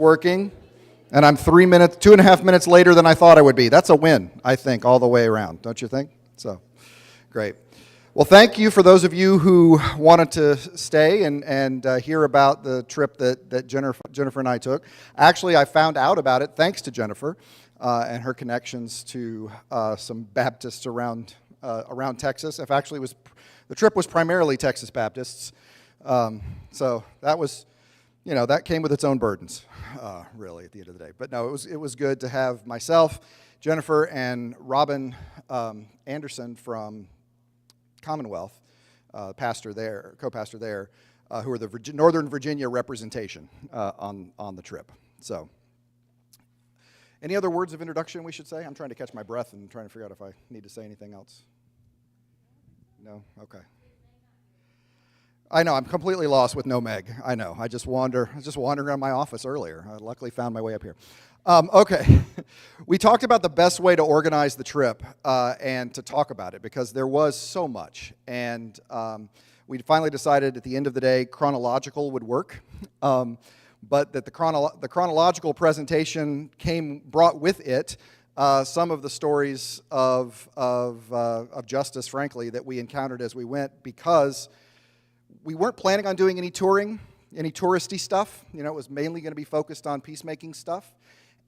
working, and I'm 2.5 minutes later than I thought I would be. That's a win, I think, all the way around, don't you think? So, great. Well, thank you for those of you who wanted to stay and hear about the trip that Jennifer and I took. Actually, I found out about it thanks to Jennifer and her connections to some Baptists around Texas. If actually the trip was primarily Texas Baptists, so that was, that came with its own burdens, really, at the end of the day. But no, it was good to have myself, Jennifer, and Robin Anderson from Commonwealth, co-pastor there, who are the Northern Virginia representation on the trip. So, any other words of introduction we should say? I'm trying to catch my breath and trying to figure out if I need to say anything else. No? Okay. I know, I'm completely lost with no Meg. I know. I was just wandering around my office earlier. I luckily found my way up here. Okay. We talked about the best way to organize the trip and to talk about it because there was so much. And we finally decided at the end of the day chronological would work. But that the chronological presentation brought with it some of the stories of justice, frankly, that we encountered as we went, because we weren't planning on doing any touring, any touristy stuff. It was mainly going to be focused on peacemaking stuff.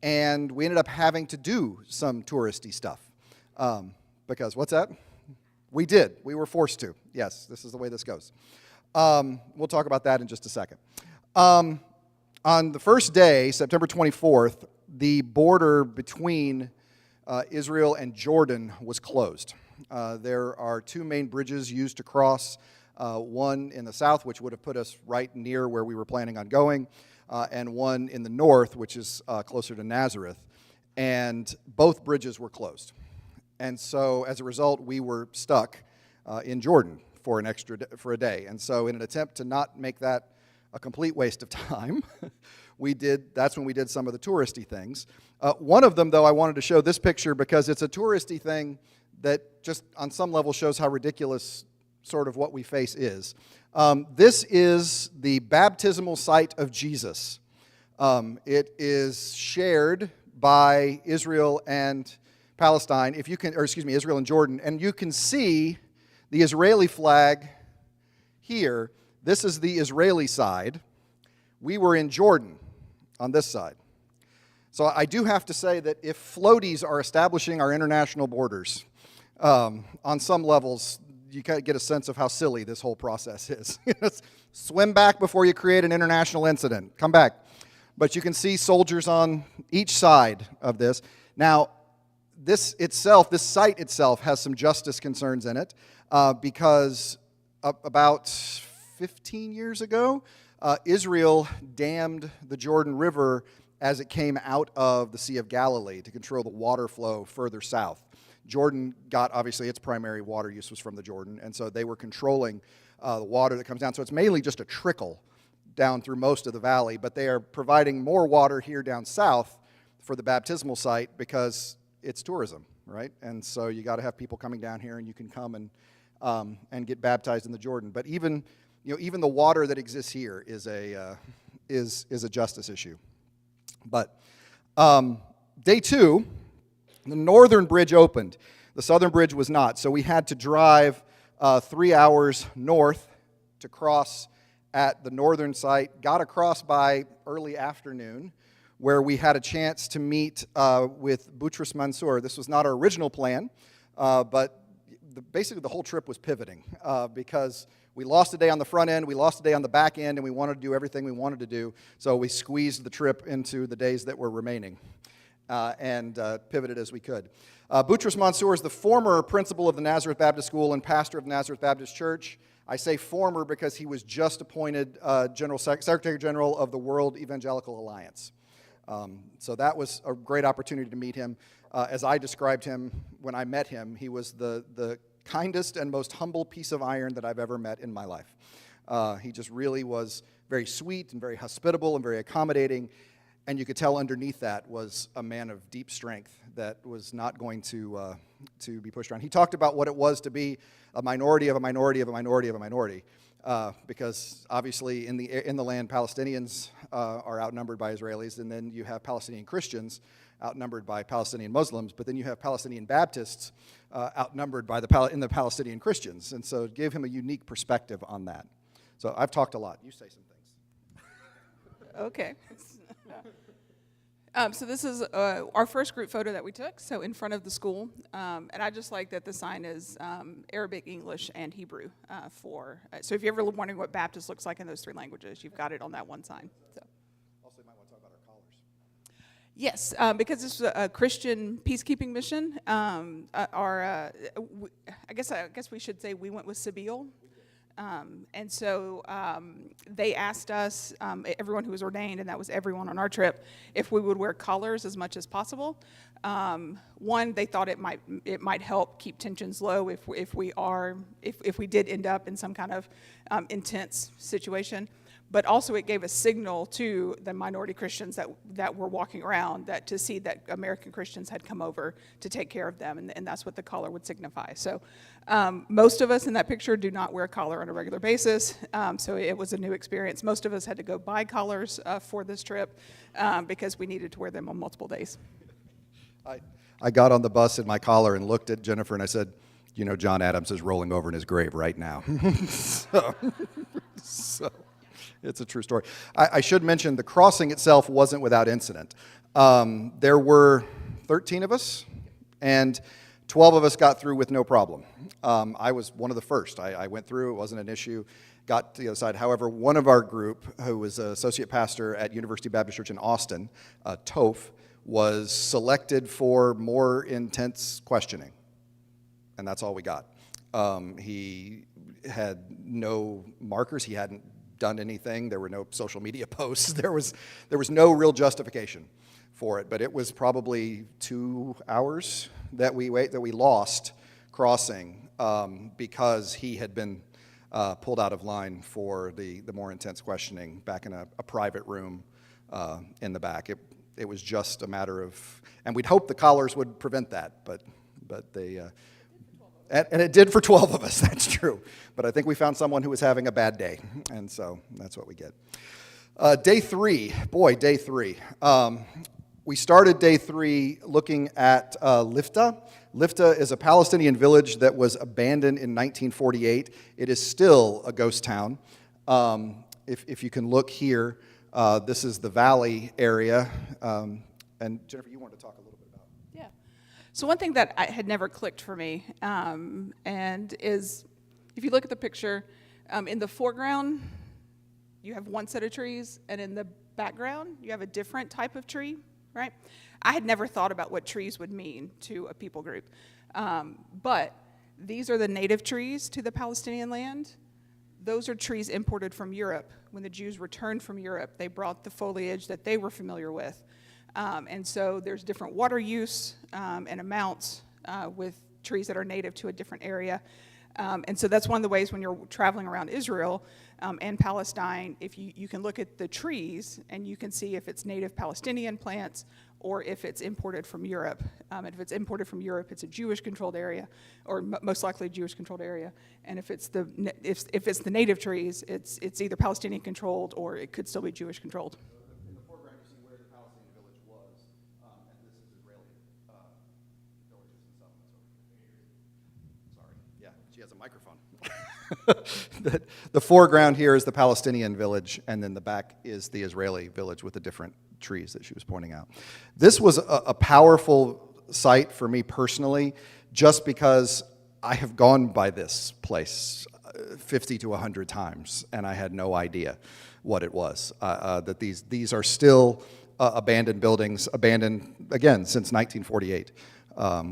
And we ended up having to do some touristy stuff. Because, what's that? We did. We were forced to. Yes, this is the way this goes. We'll talk about that in just a second. On the first day, September 24th, the border between Israel and Jordan was closed. There are two main bridges used to cross, one in the south, which would have put us right near where we were planning on going, and one in the north, which is closer to Nazareth. And both bridges were closed. And so, as a result, we were stuck in Jordan for a day. And so, in an attempt to not make that a complete waste of time, that's when we did some of the touristy things. One of them, though, I wanted to show this picture because it's a touristy thing that just on some level shows how ridiculous sort of what we face is. This is the baptismal site of Jesus. It is shared by Israel and Palestine, Israel and Jordan, and you can see the Israeli flag here. This is the Israeli side. We were in Jordan on this side. So I do have to say that if floaties are establishing our international borders, on some levels, you kind of get a sense of how silly this whole process is. Swim back before you create an international incident. Come back. But you can see soldiers on each side of this. Now, this site itself has some justice concerns in it because about 15 years ago, Israel dammed the Jordan River as it came out of the Sea of Galilee to control the water flow further south. Jordan obviously, its primary water use was from the Jordan, and so they were controlling the water that comes down. So it's mainly just a trickle down through most of the valley, but they are providing more water here down south for the baptismal site because it's tourism, right? And so you got to have people coming down here, and you can come and get baptized in the Jordan. But even the water that exists here is a justice issue. But day 2. The northern bridge opened. The southern bridge was not. So we had to drive 3 hours north to cross at the northern site. Got across by early afternoon, where we had a chance to meet with Boutros Mansour. This was not our original plan, but basically the whole trip was pivoting because we lost a day on the front end, we lost a day on the back end, and we wanted to do everything we wanted to do. So we squeezed the trip into the days that were remaining. And pivoted as we could. Boutros Mansour is the former principal of the Nazareth Baptist School and pastor of Nazareth Baptist Church. I say former because he was just appointed Secretary General of the World Evangelical Alliance. So that was a great opportunity to meet him. As I described him when I met him, he was the kindest and most humble piece of iron that I've ever met in my life. He just really was very sweet and very hospitable and very accommodating. And you could tell underneath that was a man of deep strength that was not going to be pushed around. He talked about what it was to be a minority of a minority of a minority of a minority. because obviously in the land, Palestinians are outnumbered by Israelis, and then you have Palestinian Christians outnumbered by Palestinian Muslims, but then you have Palestinian Baptists outnumbered by the Palestinian Christians, and so it gave him a unique perspective on that. So I've talked a lot. You say some things. Okay. So this is our first group photo that we took, so in front of the school. And I just like that the sign is Arabic, English, and Hebrew. So if you're ever wondering what Baptist looks like in those three languages, you've got it on that one sign. So. Also, you might want to talk about our collars. Yes, because this is a Christian peacekeeping mission. I guess we should say we went with Sabeel. And so they asked us, everyone who was ordained, and that was everyone on our trip, if we would wear collars as much as possible. One, they thought it might help keep tensions low if we did end up in some kind of intense situation. But also it gave a signal to the minority Christians that were walking around to see that American Christians had come over to take care of them, and that's what the collar would signify. So most of us in that picture do not wear a collar on a regular basis, so it was a new experience. Most of us had to go buy collars for this trip because we needed to wear them on multiple days. I got on the bus in my collar and looked at Jennifer and I said, you know, John Adams is rolling over in his grave right now. so. It's a true story. I should mention the crossing itself wasn't without incident. There were 13 of us, and 12 of us got through with no problem. I was one of the first. I went through. It wasn't an issue. Got to the other side. However, one of our group, who was an associate pastor at University Baptist Church in Austin, Toph, was selected for more intense questioning, and that's all we got. He had no markers. He hadn't done anything. There were no social media posts. There was no real justification for it, but it was probably 2 hours that we lost crossing because he had been pulled out of line for the more intense questioning back in a private room in the back. It was just a matter of, and we'd hope the collars would prevent that, but they. And it did for 12 of us, that's true. But I think we found someone who was having a bad day, and so that's what we get. Day three. We started day three looking at Lifta. Lifta is a Palestinian village that was abandoned in 1948. It is still a ghost town. If you can look here, this is the valley area. And Jennifer, you wanted to talk a little bit about it. Yeah. So one thing that had never clicked for me, and is, if you look at the picture, in the foreground, you have one set of trees, and in the background, you have a different type of tree, right? I had never thought about what trees would mean to a people group. But these are the native trees to the Palestinian land. Those are trees imported from Europe. When the Jews returned from Europe, they brought the foliage that they were familiar with. And so there's different water use and amounts with trees that are native to a different area. And so that's one of the ways when you're traveling around Israel and Palestine, if you can look at the trees and you can see if it's native Palestinian plants or if it's imported from Europe. And if it's imported from Europe, it's a Jewish-controlled area, or most likely a Jewish-controlled area. And if it's the native trees, it's either Palestinian-controlled or it could still be Jewish-controlled. In the foreground, you see where the Palestinian village was, and this is Israeli villages and settlements. Sorry, yeah, she has a microphone. The foreground here is the Palestinian village, and then the back is the Israeli village with the different trees that she was pointing out. This was a powerful site for me personally, just because I have gone by this place 50 to 100 times, and I had no idea what it was. That these are still abandoned buildings, abandoned, again, since 1948,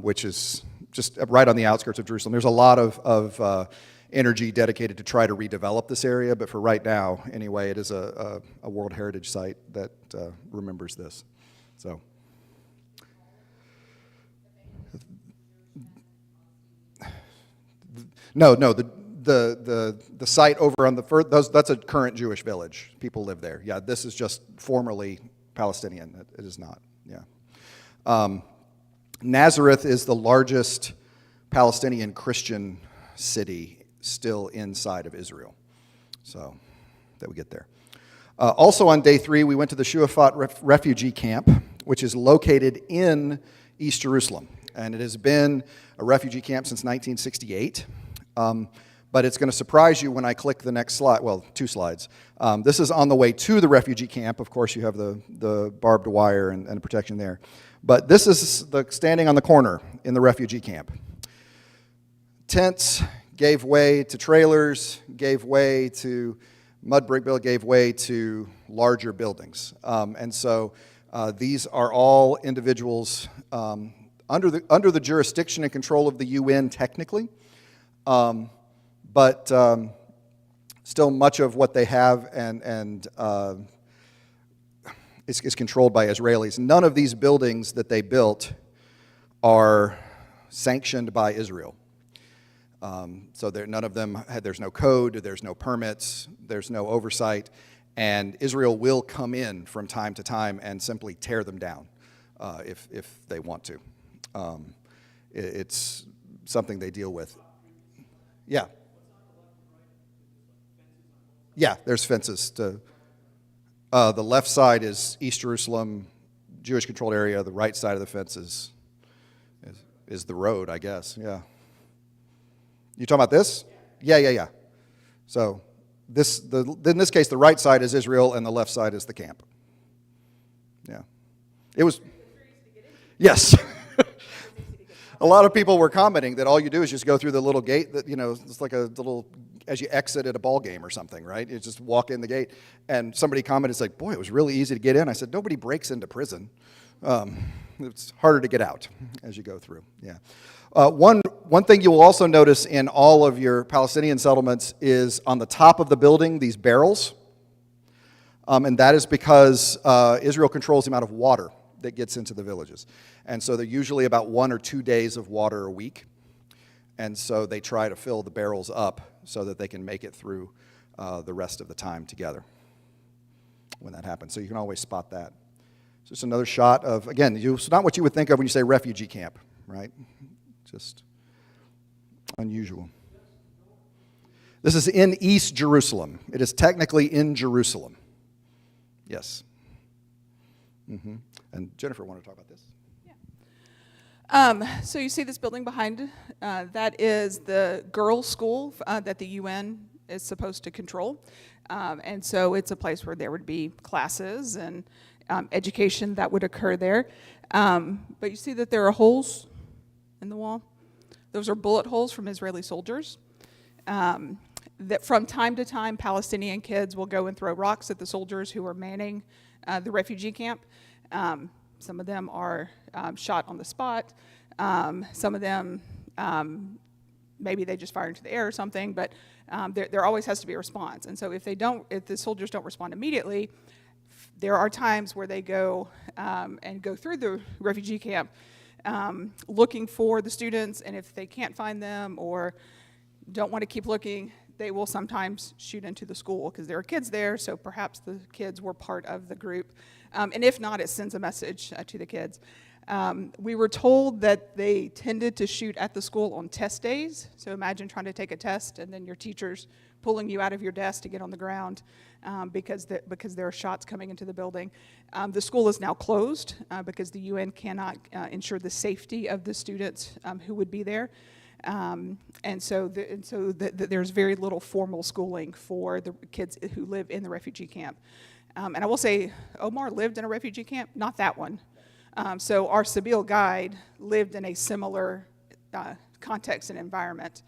which is just right on the outskirts of Jerusalem. There's a lot of energy dedicated to try to redevelop this area, but for right now, anyway, it is a World Heritage Site that remembers this. So, no, the site over on that's a current Jewish village. People live there. Yeah, this is just formerly Palestinian. It is not. Yeah. Nazareth is the largest Palestinian Christian city still inside of Israel. So that we get there. Also on day 3, we went to the Shuafat refugee camp, which is located in East Jerusalem. And it has been a refugee camp since 1968. But it's going to surprise you when I click the next slide, well, 2 slides. This is on the way to the refugee camp. Of course, you have the barbed wire and protection there. But this is standing on the corner in the refugee camp. Tents gave way to trailers, gave way to mud brick build, gave way to larger buildings. And so these are all individuals under the jurisdiction and control of the UN technically, but still much of what they have is controlled by Israelis. None of these buildings that they built are sanctioned by Israel. So none of them, there's no code, there's no permits, there's no oversight, and Israel will come in from time to time and simply tear them down if they want to. It's something they deal with. Yeah. Yeah, there's fences. The left side is East Jerusalem, Jewish-controlled area. The right side of the fence is the road, I guess. Yeah. You talking about this? Yeah. So in this case, the right side is Israel and the left side is the camp. Yeah. It was. Yes. A lot of people were commenting that all you do is just go through the little gate that, it's like a little, as you exit at a ball game or something, right? You just walk in the gate. And somebody commented, it's like, boy, it was really easy to get in. I said, nobody breaks into prison. It's harder to get out as you go through. Yeah. One thing you will also notice in all of your Palestinian settlements is on the top of the building, these barrels. And that is because Israel controls the amount of water that gets into the villages. And so they're usually about 1 or 2 days of water a week. And so they try to fill the barrels up so that they can make it through the rest of the time together when that happens. So you can always spot that. So it's another shot of, again, it's not what you would think of when you say refugee camp, right? Just unusual. This is in East Jerusalem. It is technically in Jerusalem. Yes. Mm-hmm. And Jennifer wanted to talk about this. Yeah. So you see this building behind, that is the girls' school that the UN is supposed to control. And so it's a place where there would be classes and education that would occur there. But you see that there are holes in the wall. Those are bullet holes from Israeli soldiers. That from time to time, Palestinian kids will go and throw rocks at the soldiers who are manning the refugee camp. Some of them are shot on the spot. Some of them, maybe they just fire into the air or something, but there always has to be a response. And so if the soldiers don't respond immediately, there are times where they go and go through the refugee camp looking for the students, and if they can't find them or don't want to keep looking, they will sometimes shoot into the school because there are kids there, so perhaps the kids were part of the group. And if not, it sends a message to the kids. We were told that they tended to shoot at the school on test days. So imagine trying to take a test and then your teacher's pulling you out of your desk to get on the ground because there are shots coming into the building. The school is now closed because the UN cannot ensure the safety of the students who would be there. And so there's very little formal schooling for the kids who live in the refugee camp. And I will say, Omar lived in a refugee camp, not that one. So our Sabeel guide lived in a similar context and environment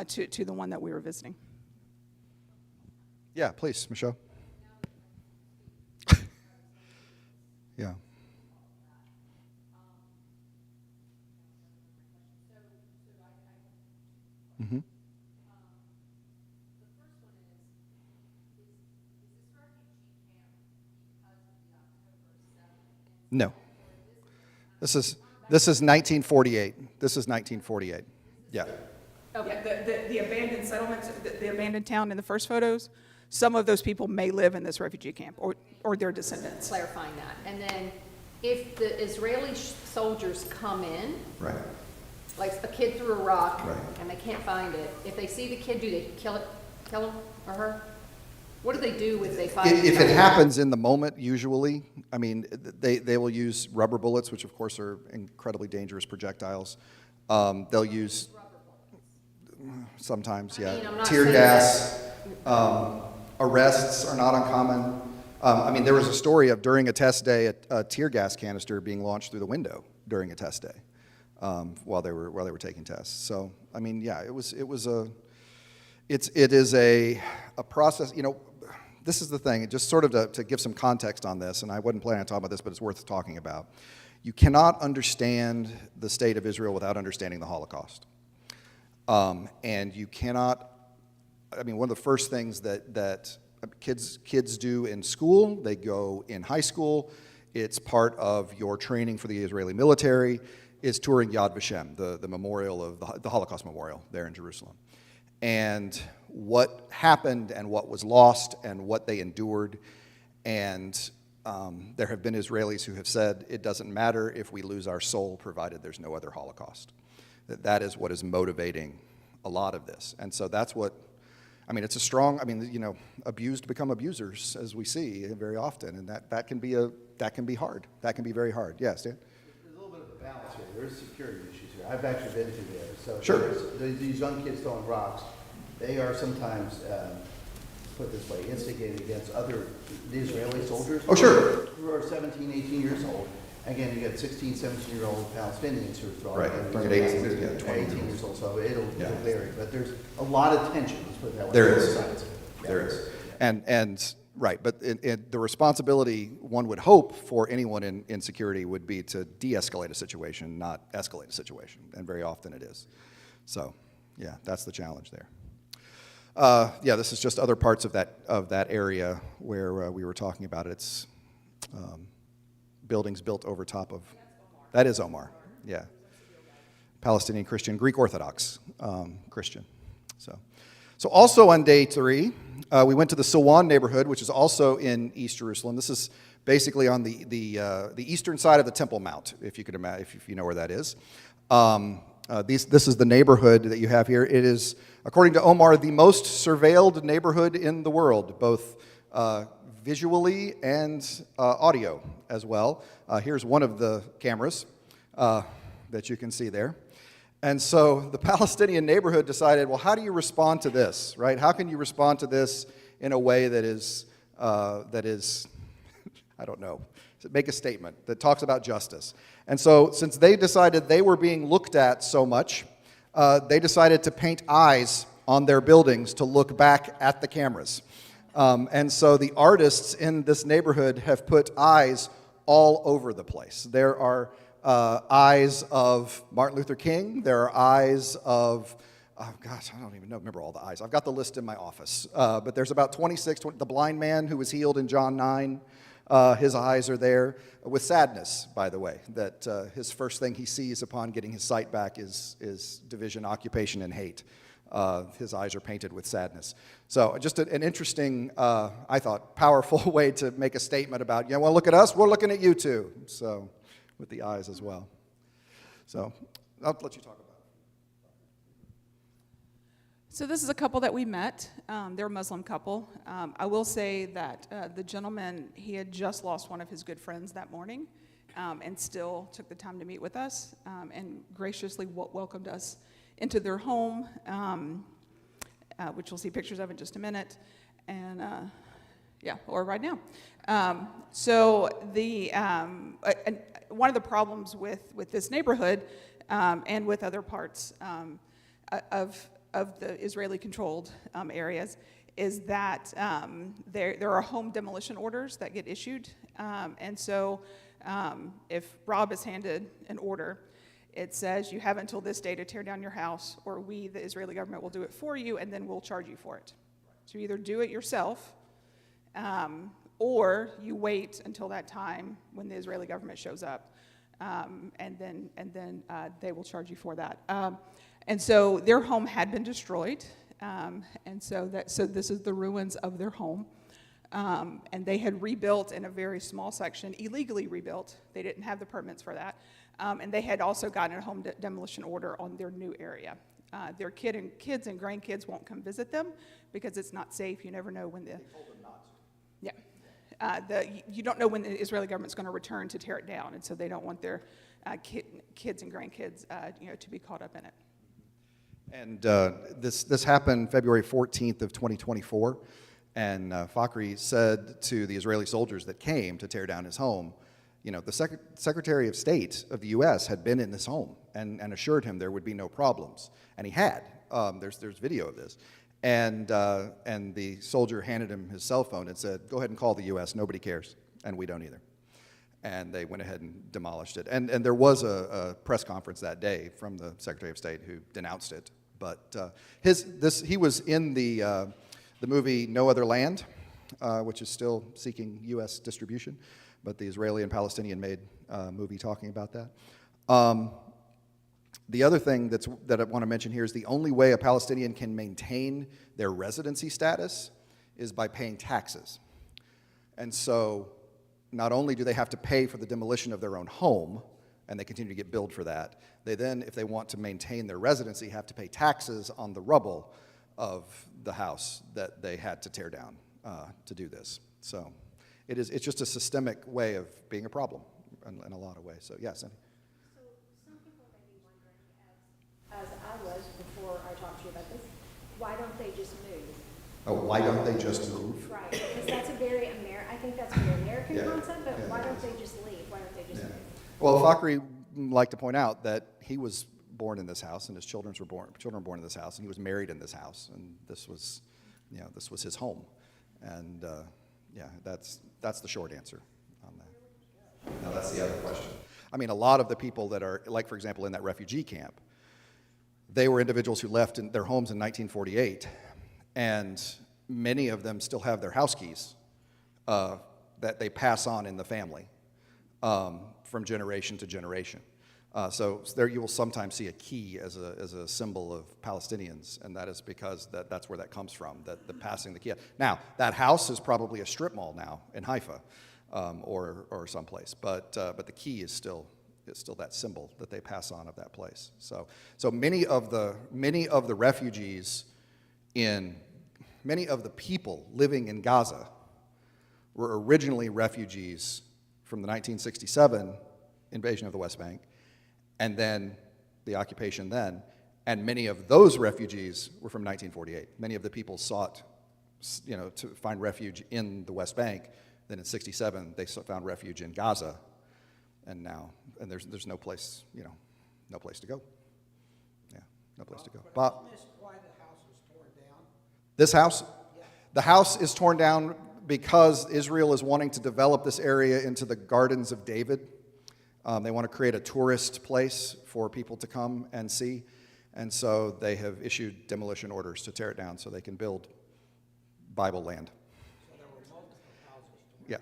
to the one that we were visiting. Yeah, please, Michelle. Yeah. Mm-hmm. No. This is 1948. This is 1948. Yeah. Okay. The abandoned settlements, the abandoned town in the first photos, some of those people may live in this refugee camp or their descendants. Clarifying that. And then if the Israeli soldiers come in, Right. like a kid threw a rock Right. and they can't find it, if they see the kid, do they kill him or her? What do they do if they find? If it happens in the moment, usually, I mean, they will use rubber bullets, which of course are incredibly dangerous projectiles. They'll use sometimes, yeah, mean, I'm not tear saying gas. Arrests are not uncommon. I mean, there was a story of during a test day, a tear gas canister being launched through the window during a test day while they were taking tests. So, I mean, yeah, it is a process. You know, this is the thing. Just sort of to give some context on this, and I wasn't planning on talking about this, but it's worth talking about. You cannot understand the state of Israel without understanding the Holocaust, and you cannot. I mean, one of the first things that kids do in school, they go in high school, it's part of your training for the Israeli military, is touring Yad Vashem, the memorial of the Holocaust memorial there in Jerusalem. And what happened and what was lost and what they endured. And there have been Israelis who have said, it doesn't matter if we lose our soul, provided there's no other Holocaust. That is what is motivating a lot of this. And so that's what, I mean, it's a strong, I mean, you know, abused become abusers, as we see very often, and that can be hard. That can be very hard. Yes, Dan? There's a little bit of a balance here. There's security issues here. I've actually been to there. So Sure. These young kids throwing rocks, they are sometimes, put this way, instigated against the Israeli soldiers. Oh, sure. Who are 17, 18 years old. Again, you got 16, 17-year-old Palestinians who are throwing. Right. And At 18 years old, so it'll vary. But there's a lot of tension, let's put it that way. There on both is. sides. There is. And right, but the responsibility, one would hope, for anyone in security would be to de-escalate a situation, not escalate a situation, and very often it is. So, yeah, that's the challenge there. Yeah, this is just other parts of that area where we were talking about it. It's buildings built over top of. That is Omar. Yeah, Palestinian Christian, Greek Orthodox Christian. So also on day 3, we went to the Silwan neighborhood, which is also in East Jerusalem. This is basically on the eastern side of the Temple Mount, if you could imagine, if you know where that is. This is the neighborhood that you have here. It is, according to Omar, the most surveilled neighborhood in the world, both visually and audio as well. Here's one of the cameras that you can see there. And so the Palestinian neighborhood decided, well, how do you respond to this, right? How can you respond to this in a way that is, I don't know, make a statement that talks about justice? And so since they decided they were being looked at so much, they decided to paint eyes on their buildings to look back at the cameras. And so the artists in this neighborhood have put eyes all over the place. There are eyes of Martin Luther King. There are eyes of, oh gosh, I don't even remember all the eyes. I've got the list in my office. But there's about 26, the blind man who was healed in John 9, his eyes are there, with sadness, by the way, that his first thing he sees upon getting his sight back is division, occupation, and hate. His eyes are painted with sadness. So just an interesting, I thought, powerful way to make a statement about, well, look at us, we're looking at you too. So, with the eyes as well. So, I'll let you talk about it. So this is a couple that we met. They're a Muslim couple. I will say that the gentleman, he had just lost one of his good friends that morning and still took the time to meet with us and graciously welcomed us into their home, which we'll see pictures of in just a minute, and or right now. So one of the problems with this neighborhood and with other parts of the Israeli-controlled areas is that there are home demolition orders that get issued, and so if Rob is handed an order, it says you have until this day to tear down your house, or we, the Israeli government, will do it for you, and then we'll charge you for it. So you either do it yourself, or you wait until that time when the Israeli government shows up, and then they will charge you for that. And so their home had been destroyed, and so this is the ruins of their home. And they had rebuilt in a very small section, illegally rebuilt. They didn't have the permits for that. And they had also gotten a home demolition order on their new area. Their kids and grandkids won't come visit them because it's not safe. You never know when the... Yeah. You don't know when the Israeli government's going to return to tear it down, and so they don't want their kids and grandkids, to be caught up in it. And this happened February 14th of 2024, and Fakhry said to the Israeli soldiers that came to tear down his home, the Secretary of State of the U.S. had been in this home and assured him there would be no problems, and he had. There's video of this. And the soldier handed him his cell phone and said, "Go ahead and call the U.S. Nobody cares, and we don't either." And they went ahead and demolished it. And there was a press conference that day from the Secretary of State who denounced it. But he was in the movie No Other Land, which is still seeking U.S. distribution, but the Israeli and Palestinian made movie talking about that. The other thing that I want to mention here is the only way a Palestinian can maintain their residency status is by paying taxes. And so not only do they have to pay for the demolition of their own home, and they continue to get billed for that, they then, if they want to maintain their residency, have to pay taxes on the rubble of the house that they had to tear down to do this. So it's just a systemic way of being a problem in a lot of ways. So yes, Cindy? So some people may be wondering, as I was before I talked to you about this, why don't they just move? Oh, why don't they just move? Right, because that's a very I think that's a very American Yeah. concept, but Yeah. why don't they just leave? Why don't they just move? Well, Fakhry liked to point out that he was born in this house, and his children were born in this house, and he was married in this house, and this was his home, and that's the short answer on that. Now that's the other question. I mean, a lot of the people that are, like for example, in that refugee camp, they were individuals who left their homes in 1948, and many of them still have their house keys that they pass on in the family from generation to generation. So there you will sometimes see a key as a symbol of Palestinians, and that is because that's where that comes from, the passing the key. Now, that house is probably a strip mall now in Haifa or someplace, but the key is still that symbol that they pass on of that place. So many of the refugees many of the people living in Gaza were originally refugees from the 1967 invasion of the West Bank, and then the occupation then, and many of those refugees were from 1948. Many of the people sought, to find refuge in the West Bank. Then in 67, they found refuge in Gaza, and there's no place, no place to go. Yeah, no place to go. Bob? Why the house was torn down? This house? The house is torn down because Israel is wanting to develop this area into the Gardens of David. They want to create a tourist place for people to come and see. And so they have issued demolition orders to tear it down so they can build Bible land. So there were multiple houses torn Yeah.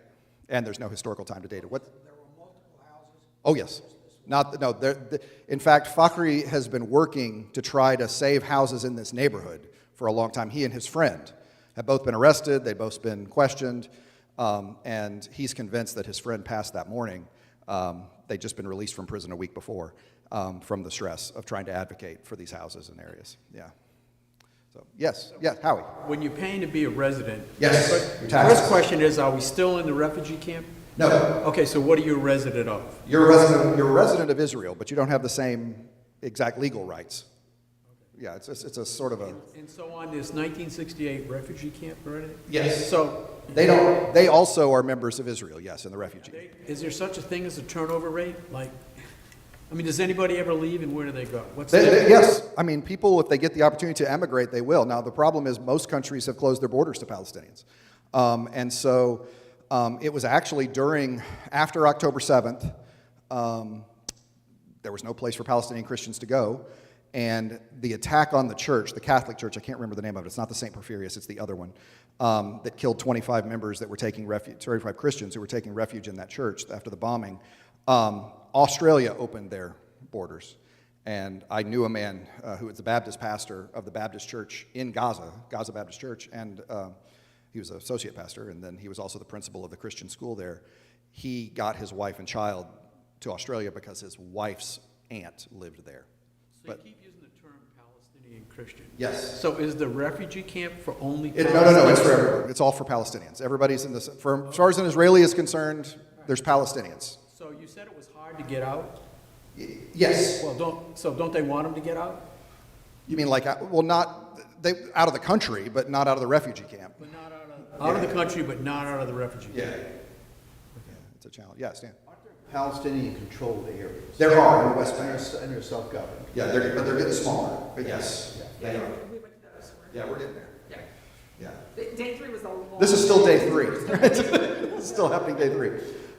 And there's no historical time to date it. What? There were multiple houses? Oh, yes. In fact, Fakhry has been working to try to save houses in this neighborhood for a long time. He and his friend have both been arrested. They've both been questioned. And he's convinced that his friend passed that morning. They'd just been released from prison a week before from the stress of trying to advocate for these houses and areas. Yeah. So, yes, Howie. When you're paying to be a resident, Yes, the your taxes. first question is, are we still in the refugee camp? No, Okay, so what are you a resident of? you're a resident of Israel, but you don't have the same exact legal rights. Yeah, it's a sort of a... And so on this 1968 refugee camp or anything? Yes. So They also are members of Israel, yes, in the refugee. is there such a thing as a turnover rate? Does anybody ever leave, and where do they go? Yes, I mean, people, if they get the opportunity to emigrate, they will. Now, the problem is most countries have closed their borders to Palestinians. And so it was actually after October 7th, there was no place for Palestinian Christians to go. And the attack on the church, the Catholic Church, I can't remember the name of it, it's not the St. Porphyrius, it's the other one, that killed 25 members that were taking refuge, 25 Christians who were taking refuge in that church after the bombing. Australia opened their borders. And I knew a man who was the Baptist pastor of the Baptist church in Gaza Baptist Church, and he was an associate pastor, and then he was also the principal of the Christian school there. He got his wife and child to Australia because his wife's aunt lived there. So you keep using the term Palestinian Christian. Yes. So is the refugee camp for only No, Palestinians? it's for everyone. It's all for Palestinians. Everybody's in this. As far as an Israeli is concerned, there's Palestinians. So you said it was hard to get out? Yes. Well, don't they want them to get out? You mean like, well, not out of the country, but not out of the refugee camp. But not out of the country, but not out of the refugee camp? Yeah, it's a challenge. Yeah, Stan. Palestinian-controlled areas. There are in the West And Bank. they're self-governed. Yeah, but they're getting smaller. But yes, they are. We went to those. Yeah, we're getting there. Yeah. Yeah. Day 3 was a long. This is still day 3. It's still happening day 3.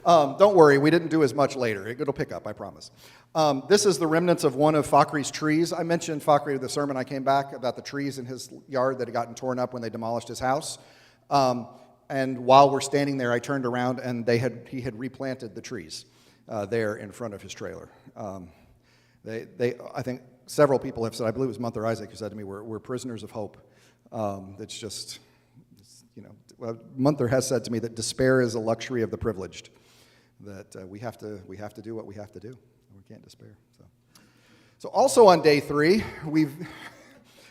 Don't worry, we didn't do as much later. It'll pick up, I promise. This is the remnants of one of Fakhri's trees. I mentioned Fakhri in the sermon I came back about the trees in his yard that had gotten torn up when they demolished his house. And while we're standing there, I turned around and he had replanted the trees there in front of his trailer. I think several people have said, I believe it was Munther Isaac who said to me, we're prisoners of hope. It's just, well, Munther has said to me that despair is a luxury of the privileged, that we have to do what we have to do. We can't despair. So also on day 3,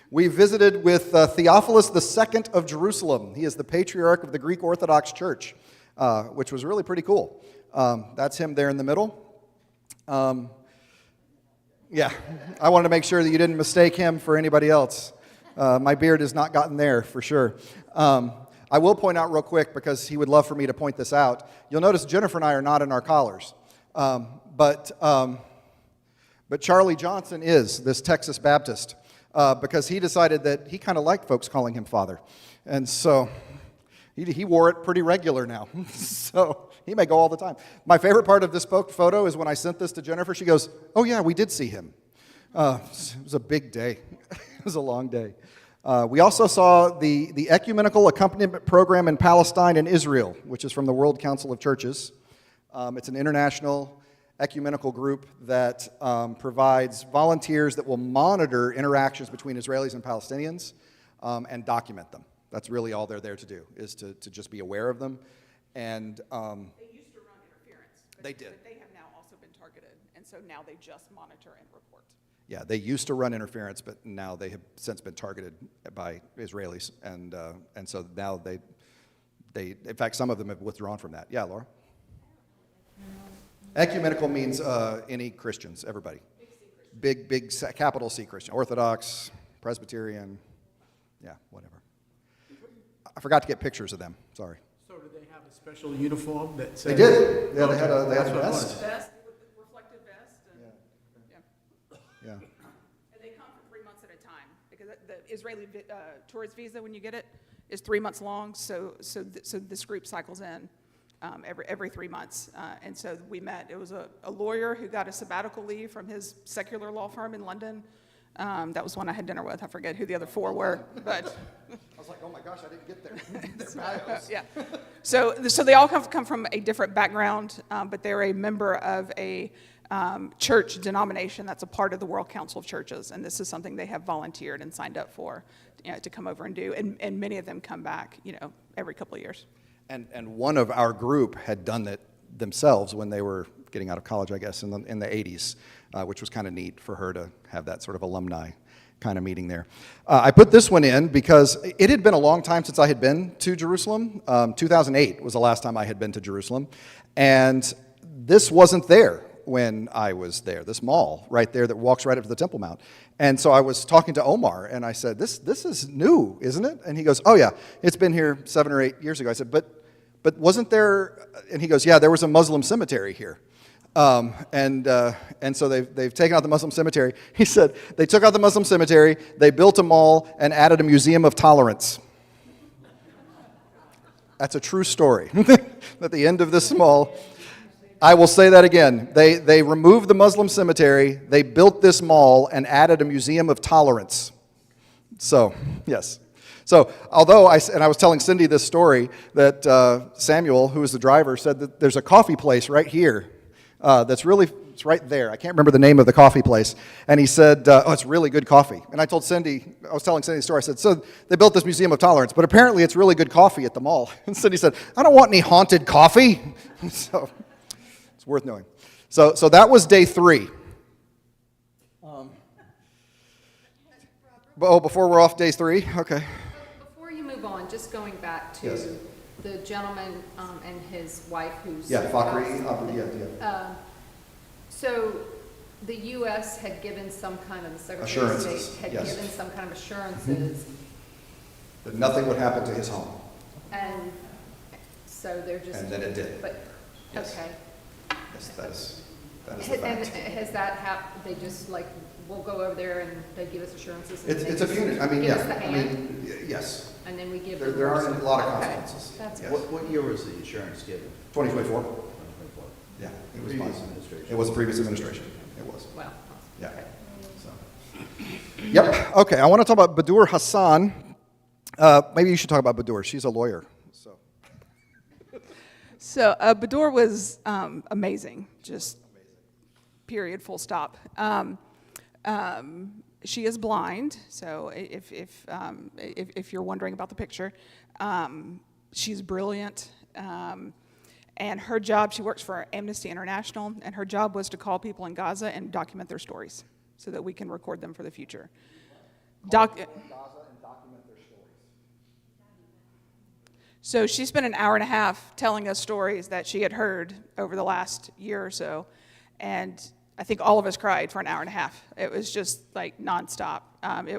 we visited with Theophilus II of Jerusalem. He is the patriarch of the Greek Orthodox Church, which was really pretty cool. That's him there in the middle. Yeah, I wanted to make sure that you didn't mistake him for anybody else. My beard has not gotten there, for sure. I will point out real quick, because he would love for me to point this out. You'll notice Jennifer and I are not in our collars. But Charlie Johnson is, this Texas Baptist, because he decided that he kind of liked folks calling him father. And so he wore it pretty regular now. So he may go all the time. My favorite part of this photo is when I sent this to Jennifer, she goes, oh yeah, we did see him. It was a big day. It was a long day. We also saw the Ecumenical Accompaniment Program in Palestine and Israel, which is from the World Council of Churches. It's an international ecumenical group that provides volunteers that will monitor interactions between Israelis and Palestinians and document them. That's really all they're there to do, is to just be aware of them. And They used to run interference. They did. But they have now also been targeted, and so now they just monitor and report. yeah, they used to run interference, but now they have since been targeted by Israelis, and so now they, in fact, some of them have withdrawn from that. Yeah, Laura. Ecumenical means any Christians, everybody. Big capital C Christian, Orthodox, Presbyterian, yeah, whatever. I forgot to get pictures of them. Sorry. So do they have a special uniform that They says? did. Yeah, they had a That's what I vest. Vest, with the reflective vest, and, Yeah. And they come for 3 months at a time, because the Israeli tourist visa, when you get it, is 3 months long, so this group cycles in every 3 months. And so we met. It was a lawyer who got a sabbatical leave from his secular law firm in London. That was one I had dinner with. I forget who the other 4 were, but... I was like, oh my gosh, I didn't get there. Yeah. So they all come from a different background, but they're a member of a church denomination that's a part of the World Council of Churches, and this is something they have volunteered and signed up for, to come over and do. And many of them come back, every couple of years. And one of our group had done that themselves when they were getting out of college, I guess, in the 80s, which was kind of neat for her to have that sort of alumni kind of meeting there. I put this one in because it had been a long time since I had been to Jerusalem. 2008 was the last time I had been to Jerusalem. And this wasn't there when I was there, this mall right there that walks right up to the Temple Mount. And so I was talking to Omar, and I said, this is new, isn't it? And he goes, oh yeah, it's been here 7 or 8 years ago. I said, but wasn't there, and he goes, yeah, there was a Muslim cemetery here. And so they've taken out the Muslim cemetery. He said they took out the Muslim cemetery, they built a mall, and added a museum of tolerance. That's a true story. At the end of this mall, I will say that again. They removed the Muslim cemetery, they built this mall, and added a museum of tolerance. So, yes. So, although I was telling Cindy this story, that Samuel, who was the driver, said that there's a coffee place right here it's right there. I can't remember the name of the coffee place. And he said, oh, it's really good coffee. And I was telling Cindy the story. I said, so they built this museum of tolerance, but apparently it's really good coffee at the mall. And Cindy said, I don't want any haunted coffee. So, it's worth knowing. So that was day 3. Before we're off days 3? Okay. Before you move on, just going back to Yes. the gentleman and his wife who's. Yeah, Fakri, yeah. So the U.S. had given some kind of, the Secretary of Assurances, State had yes. given some kind of assurances, That nothing would happen to his home. and so they're just. And then it did. But, Yes. okay. Yes, that is the And fact. has that happened, they just like, we'll go over there and they give us assurances? And It's they it's a just punitive, I mean, give yeah. us the I hand, mean, yes. and then we give There them. there aren't a lot of Okay. consequences. That's Yes. What year was the insurance given? 2024? 2024. Yeah. It was Previous fine. administration. It was a previous administration. It was. Well, Yeah. okay. So. Yep. Okay. I want to talk about Badur Hassan. Maybe you should talk about Badur. She's a lawyer. So Badur was amazing, just period, full stop. She is blind, so if you're wondering about the picture, she's brilliant. And her job, she works for Amnesty International, and her job was to call people in Gaza and document their stories so that we can record them for the future. So she spent an hour and a half telling us stories that she had heard over the last year or so, and I think all of us cried for an hour and a half. It was just like nonstop. And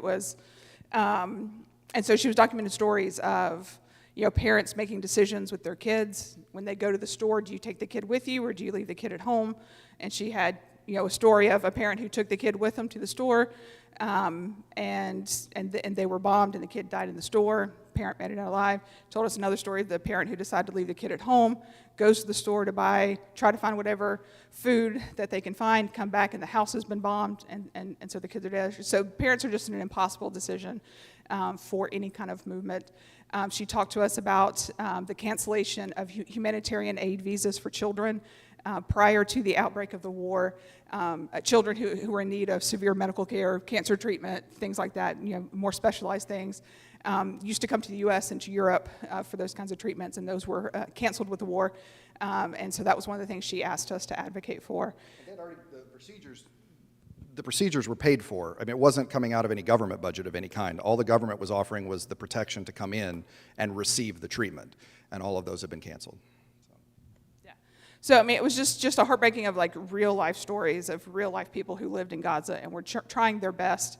so she was documenting stories of, parents making decisions with their kids. When they go to the store, do you take the kid with you or do you leave the kid at home? And she had, a story of a parent who took the kid with them to the store, and they were bombed and the kid died in the store. Parent made it out alive. Told us another story of the parent who decided to leave the kid at home, goes to the store to try to find whatever food that they can find, come back and the house has been bombed, and so the kids are dead. So parents are just in an impossible decision for any kind of movement. She talked to us about the cancellation of humanitarian aid visas for children prior to the outbreak of the war. Children who were in need of severe medical care, cancer treatment, things like that, more specialized things, used to come to the U.S. and to Europe for those kinds of treatments, and those were canceled with the war. And so that was one of the things she asked us to advocate for. And the procedures were paid for. I mean, it wasn't coming out of any government budget of any kind. All the government was offering was the protection to come in and receive the treatment, and all of those have been canceled. So, I mean, it was just a heartbreaking of like real life stories of real life people who lived in Gaza and were trying their best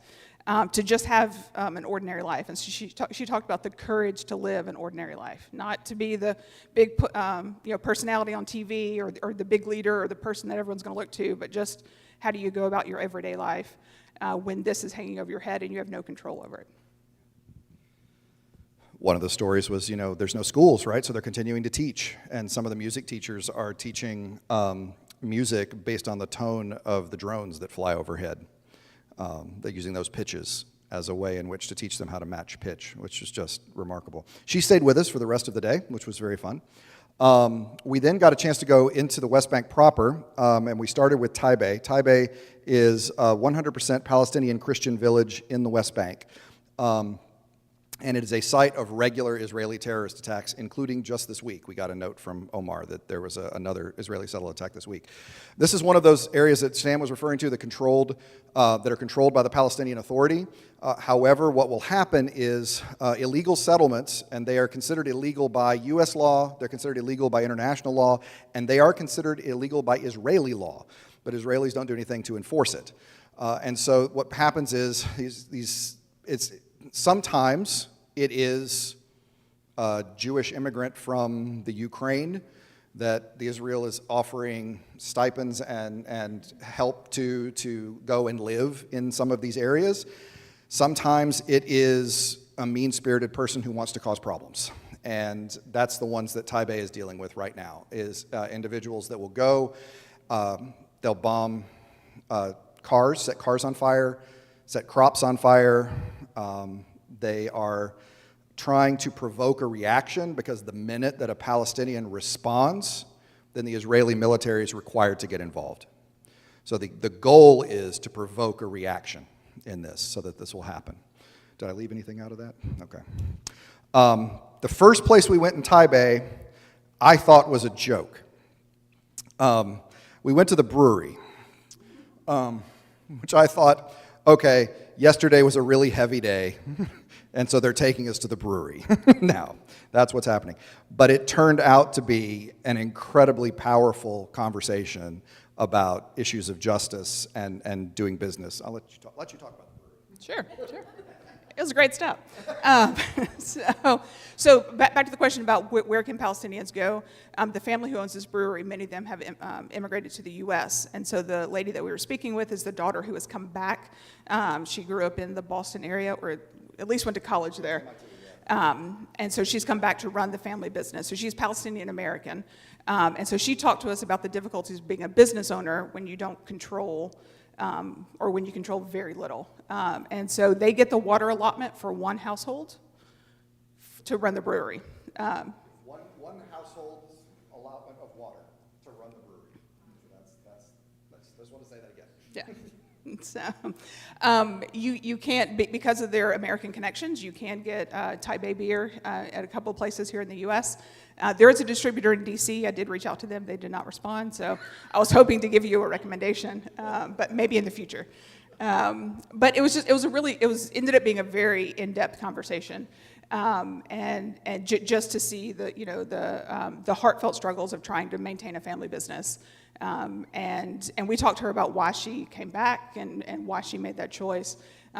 to just have an ordinary life. And so she talked about the courage to live an ordinary life, not to be the big personality on TV or the big leader or the person that everyone's going to look to, but just how do you go about your everyday life when this is hanging over your head and you have no control over it. One of the stories was, there's no schools, right? So they're continuing to teach. And some of the music teachers are teaching music based on the tone of the drones that fly overhead. They're using those pitches as a way in which to teach them how to match pitch, which is just remarkable. She stayed with us for the rest of the day, which was very fun. We then got a chance to go into the West Bank proper, and we started with Taibeh. Taibeh is a 100% Palestinian Christian village in the West Bank. And it is a site of regular Israeli terrorist attacks, including just this week. We got a note from Omar that there was another Israeli settled attack this week. This is one of those areas that Sam was referring to that are controlled by the Palestinian Authority. However, what will happen is illegal settlements, and they are considered illegal by U.S. law, they're considered illegal by international law, and they are considered illegal by Israeli law. But Israelis don't do anything to enforce it. And so what happens is sometimes it is a Jewish immigrant from the Ukraine that the Israel is offering stipends and help to go and live in some of these areas. Sometimes it is a mean-spirited person who wants to cause problems. And that's the ones that Taibeh is dealing with right now, is individuals that will go, they'll bomb cars, set cars on fire, set crops on fire. They are trying to provoke a reaction because the minute that a Palestinian responds, then the Israeli military is required to get involved. So the goal is to provoke a reaction in this so that this will happen. Did I leave anything out of that? Okay. The first place we went in Taibeh, I thought was a joke. We went to the brewery, which I thought, okay, yesterday was a really heavy day, and so they're taking us to the brewery now. That's what's happening. But it turned out to be an incredibly powerful conversation about issues of justice and doing business. I'll let you talk about the brewery. Sure. It was a great step. So back to the question about where can Palestinians go. The family who owns this brewery, many of them have immigrated to the U.S. And so the lady that we were speaking with is the daughter who has come back. She grew up in the Boston area, or at least went to college there. And so she's come back to run the family business. So she's Palestinian American. And so she talked to us about the difficulties of being a business owner when you don't control or when you control very little. And so they get the water allotment for one household to run the brewery. One household's allotment of water to run the brewery. I just want to say that again. Yeah. So you can't, because of their American connections, you can get Taipei beer at a couple of places here in the U.S. There is a distributor in D.C. I did reach out to them. They did not respond. So I was hoping to give you a recommendation, but maybe in the future. But it ended up being a very in-depth conversation. And just to see the heartfelt struggles of trying to maintain a family business. And we talked to her about why she came back and why she made that choice.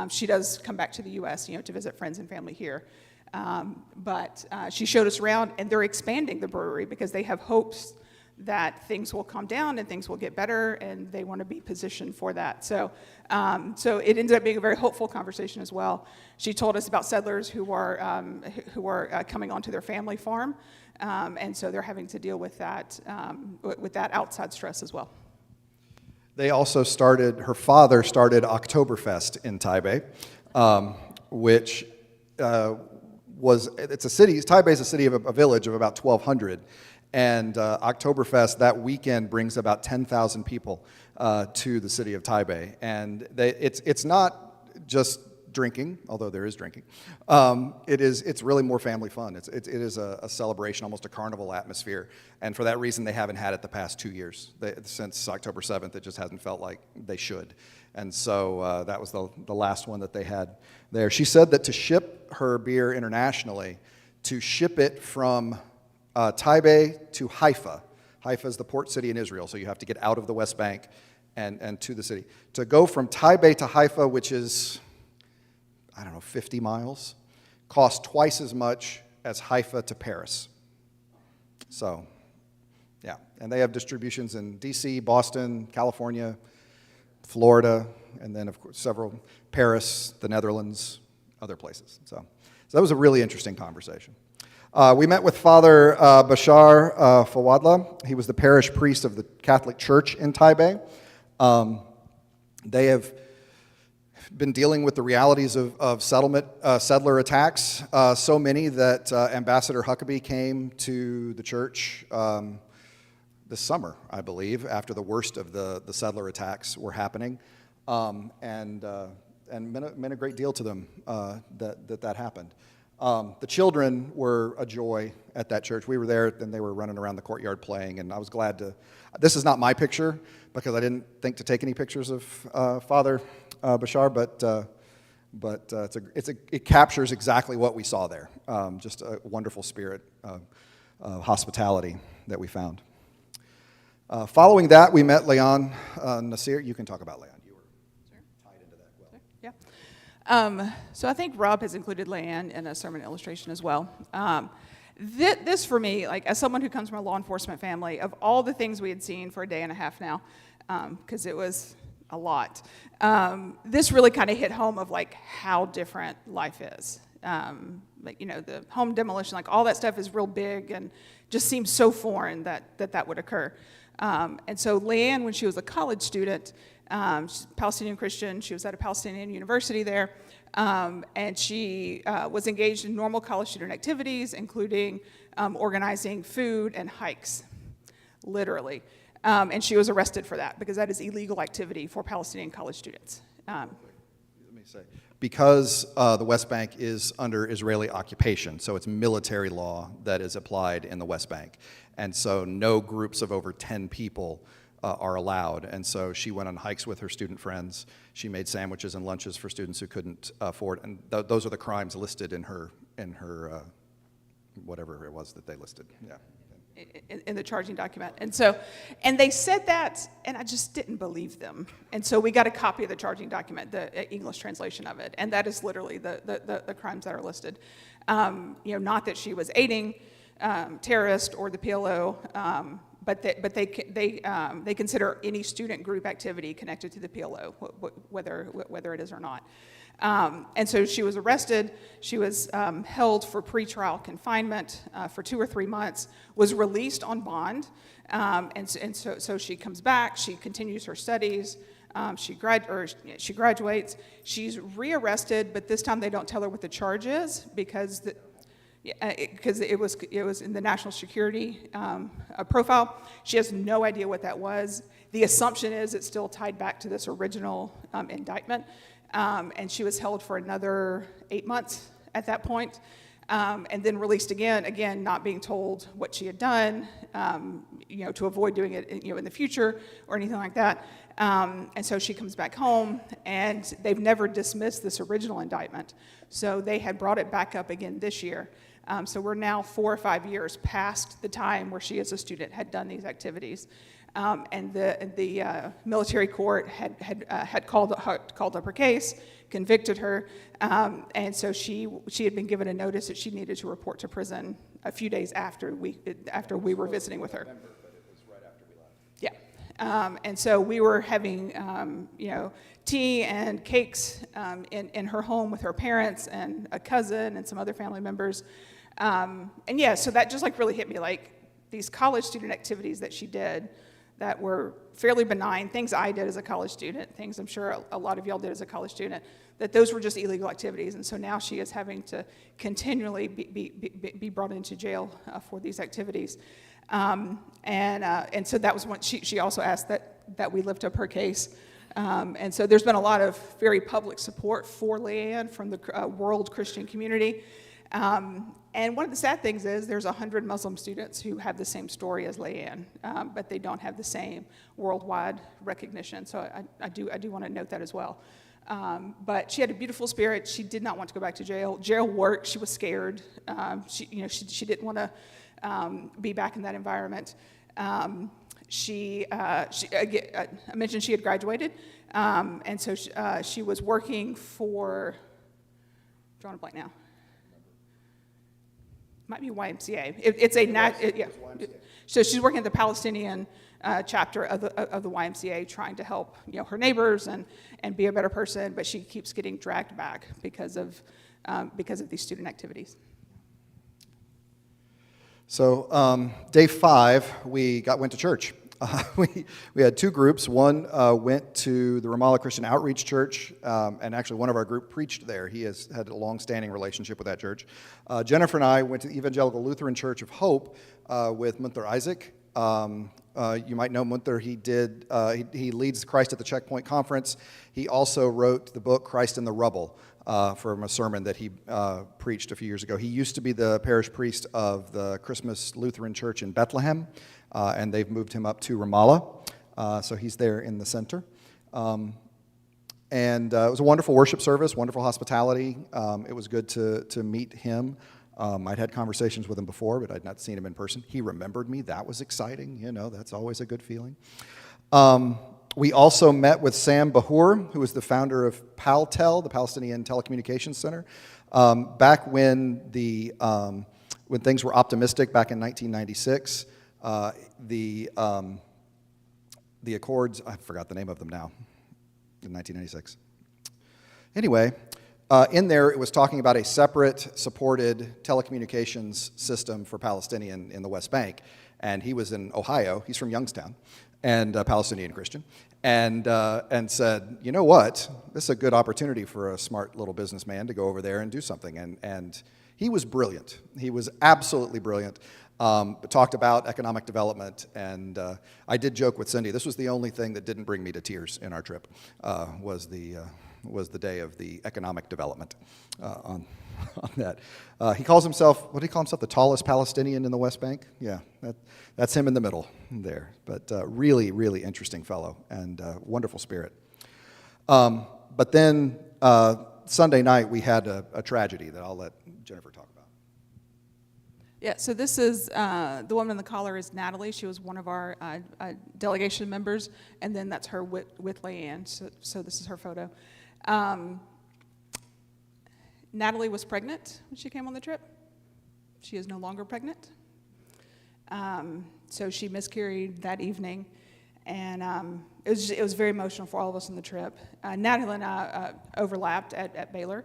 She does come back to the U.S., to visit friends and family here. But she showed us around, and they're expanding the brewery because they have hopes that things will calm down and things will get better, and they want to be positioned for that. So it ended up being a very hopeful conversation as well. She told us about settlers who are coming onto their family farm, and so they're having to deal with that outside stress as well. They also her father started Oktoberfest in Taipei, which it's a city. Taipei is a city of a village of about 1,200. And Oktoberfest that weekend brings about 10,000 people to the city of Taipei. And it's not just drinking, although there is drinking. It's really more family fun. It is a celebration, almost a carnival atmosphere. And for that reason, they haven't had it the past 2 years. Since October 7th, it just hasn't felt like they should. And so that was the last one that they had there. She said that to ship her beer internationally, to ship it from Taipei to Haifa. Haifa is the port city in Israel, so you have to get out of the West Bank and to the city. To go from Taipei to Haifa, which is, 50 miles, costs twice as much as Haifa to Paris. So, yeah. And they have distributions in D.C., Boston, California, Florida, and then, of course, Paris, the Netherlands, other places. So that was a really interesting conversation. We met with Father Bashar Fawadla. He was the parish priest of the Catholic Church in Taipei. They have been dealing with the realities of settler attacks, so many that Ambassador Huckabee came to the church this summer, I believe, after the worst of the settler attacks were happening, and meant a great deal to them that happened. The children were a joy at that church. We were there, and they were running around the courtyard playing, and I was glad to. This is not my picture, because I didn't think to take any pictures of Father Bashar, but it captures exactly what we saw there. Just a wonderful spirit of hospitality that we found. Following that, we met Leon Nasir. You can talk about Leon. You were tied into that well. Yeah. So I think Rob has included Leanne in a sermon illustration as well. This for me, like as someone who comes from a law enforcement family, of all the things we had seen for a day and a half now, because it was a lot, this really kind of hit home of like how different life is. The home demolition, like all that stuff is real big and just seems so foreign that would occur. And so Leanne, when she was a college student, she's a Palestinian Christian, she was at a Palestinian university there, and she was engaged in normal college student activities, including organizing food and hikes, literally. And she was arrested for that, because that is illegal activity for Palestinian college students. Let me say, because the West Bank is under Israeli occupation, so it's military law that is applied in the West Bank. And so no groups of over 10 people are allowed. And so she went on hikes with her student friends. She made sandwiches and lunches for students who couldn't afford. And those are the crimes listed in her whatever it was that they listed. Yeah. In the charging document. And so, and they said that, and I just didn't believe them. And so we got a copy of the charging document, the English translation of it, and that is literally the crimes that are listed. Not that she was aiding terrorists or the PLO, but they consider any student group activity connected to the PLO, whether it is or not. And so she was arrested. She was held for pretrial confinement for 2 or 3 months, was released on bond. So she comes back. She continues her studies. She graduates. She's rearrested, but this time they don't tell her what the charge is because it was in the national security profile. She has no idea what that was. The assumption is it's still tied back to this original indictment. And she was held for another 8 months at that point, and then released again, not being told what she had done, to avoid doing it, in the future or anything like that. And so she comes back home, and they've never dismissed this original indictment. So they had brought it back up again this year. So we're now 4 or 5 years past the time where she, as a student, had done these activities. And the military court had called up her case, convicted her, and so she had been given a notice that she needed to report to prison a few days after we were visiting with her. November, but it was right after we left. Yeah, and so we were having tea and cakes in her home with her parents and a cousin and some other family members, and yeah, so that just really hit me, these college student activities that she did that were fairly benign, things I did as a college student, things I'm sure a lot of y'all did as a college student, that those were just illegal activities. And so now she is having to continually be brought into jail for these activities. And so that was when she also asked that we lift up her case. And so there's been a lot of very public support for Leanne from the world Christian community. And one of the sad things is there's 100 Muslim students who have the same story as Leanne, but they don't have the same worldwide recognition. So I do want to note that as well. But she had a beautiful spirit. She did not want to go back to jail. Jail worked. She was scared. She didn't want to be back in that environment. I mentioned she had graduated, and so she was working for. Drawing a blank now. Might be YMCA. So she's working at the Palestinian chapter of the YMCA, trying to help her neighbors and be a better person. But she keeps getting dragged back because of these student activities. So day 5, we went to church. We had 2 groups. One went to the Ramallah Christian Outreach Church, and actually one of our group preached there. He has had a long-standing relationship with that church. Jennifer and I went to the Evangelical Lutheran Church of Hope with Munther Isaac. You might know Munther. He leads Christ at the Checkpoint Conference. He also wrote the book Christ in the Rubble from a sermon that he preached a few years ago. He used to be the parish priest of the Christmas Lutheran Church in Bethlehem. And they've moved him up to Ramallah, so he's there in the center. And it was a wonderful worship service, wonderful hospitality. It was good to meet him. I'd had conversations with him before, but I'd not seen him in person. He remembered me. That was exciting. That's always a good feeling. We also met with Sam Bahour, who is the founder of PalTel, the Palestinian Telecommunications Center. Back when when things were optimistic back in 1996, the Accords, I forgot the name of them now, in 1996. Anyway, in there it was talking about a separate supported telecommunications system for Palestinian in the West Bank. And he was in Ohio, he's from Youngstown, and a Palestinian Christian, and said, you know what, this is a good opportunity for a smart little businessman to go over there and do something. And he was brilliant. He was absolutely brilliant. Talked about economic development, and I did joke with Cindy. This was the only thing that didn't bring me to tears in our trip, was the was the day of the economic development on that. He calls himself, what did he call himself, the tallest Palestinian in the West Bank? Yeah, that's him in the middle there. But really, really interesting fellow and wonderful spirit. But then Sunday night we had a tragedy that I'll let Jennifer talk about. Yeah, so this is, the woman in the collar is Natalie. She was one of our delegation members, and then that's her with Leanne, so this is her photo. Natalie was pregnant when she came on the trip. She is no longer pregnant. So she miscarried that evening, and it was very emotional for all of us on the trip. Natalie and I overlapped at Baylor.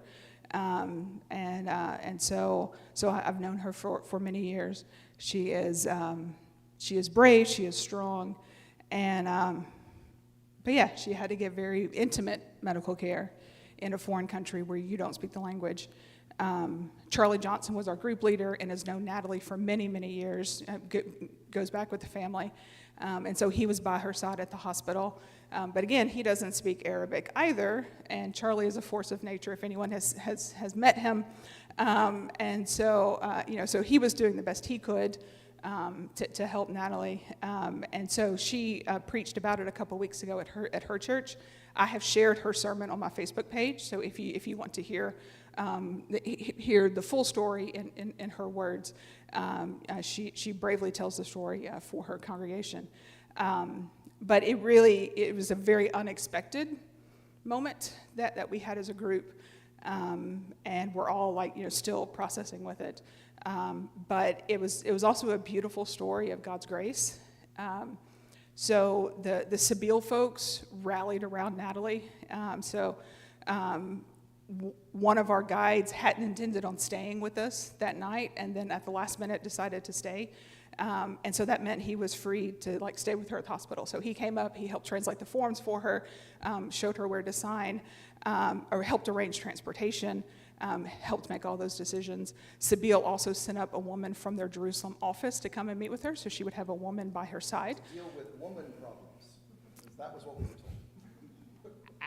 And so I've known her for many years. She is brave, she is strong, and but yeah, she had to get very intimate medical care in a foreign country where you don't speak the language. Charlie Johnson was our group leader and has known Natalie for many, many years, goes back with the family. And so he was by her side at the hospital. But again, he doesn't speak Arabic either, and Charlie is a force of nature if anyone has met him. And so, so he was doing the best he could to help Natalie. And so she preached about it a couple weeks ago at her church. I have shared her sermon on my Facebook page, so if you want to hear the full story in her words, she bravely tells the story for her congregation. But it was a very unexpected moment that we had as a group, and we're all still processing with it. But it was also a beautiful story of God's grace. So the Sabile folks rallied around Natalie. One of our guides hadn't intended on staying with us that night, and then at the last minute decided to stay. And so that meant he was free to stay with her at the hospital. So he came up, he helped translate the forms for her, showed her where to sign, or helped arrange transportation, helped make all those decisions. Sabile also sent up a woman from their Jerusalem office to come and meet with her, so she would have a woman by her side. Deal with woman problems. That was what we were told.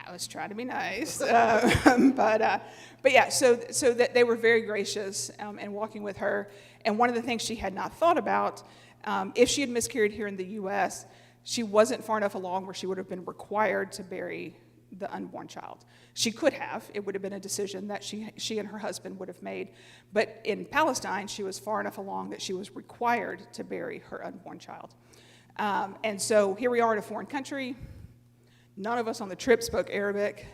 I was trying to be nice, but yeah. So that they were very gracious in walking with her. And one of the things she had not thought about, if she had miscarried here in the U.S., she wasn't far enough along where she would have been required to bury the unborn child. She could have. It would have been a decision that she and her husband would have made. But in Palestine, she was far enough along that she was required to bury her unborn child. And so here we are in a foreign country. None of us on the trip spoke Arabic.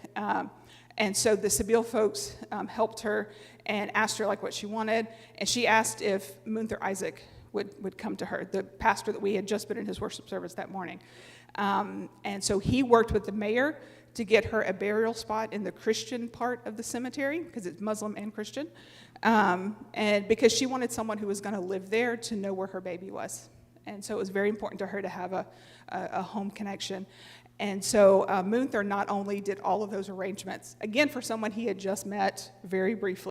And so the Sabile folks helped her and asked her what she wanted. And she asked if Munther Isaac would come to her, the pastor that we had just been in his worship service that morning. And so he worked with the mayor to get her a burial spot in the Christian part of the cemetery, because it's Muslim and Christian. And because she wanted someone who was going to live there to know where her baby was. And so it was very important to her to have a home connection. And so Munther not only did all of those arrangements, again, for someone he had just met very briefly,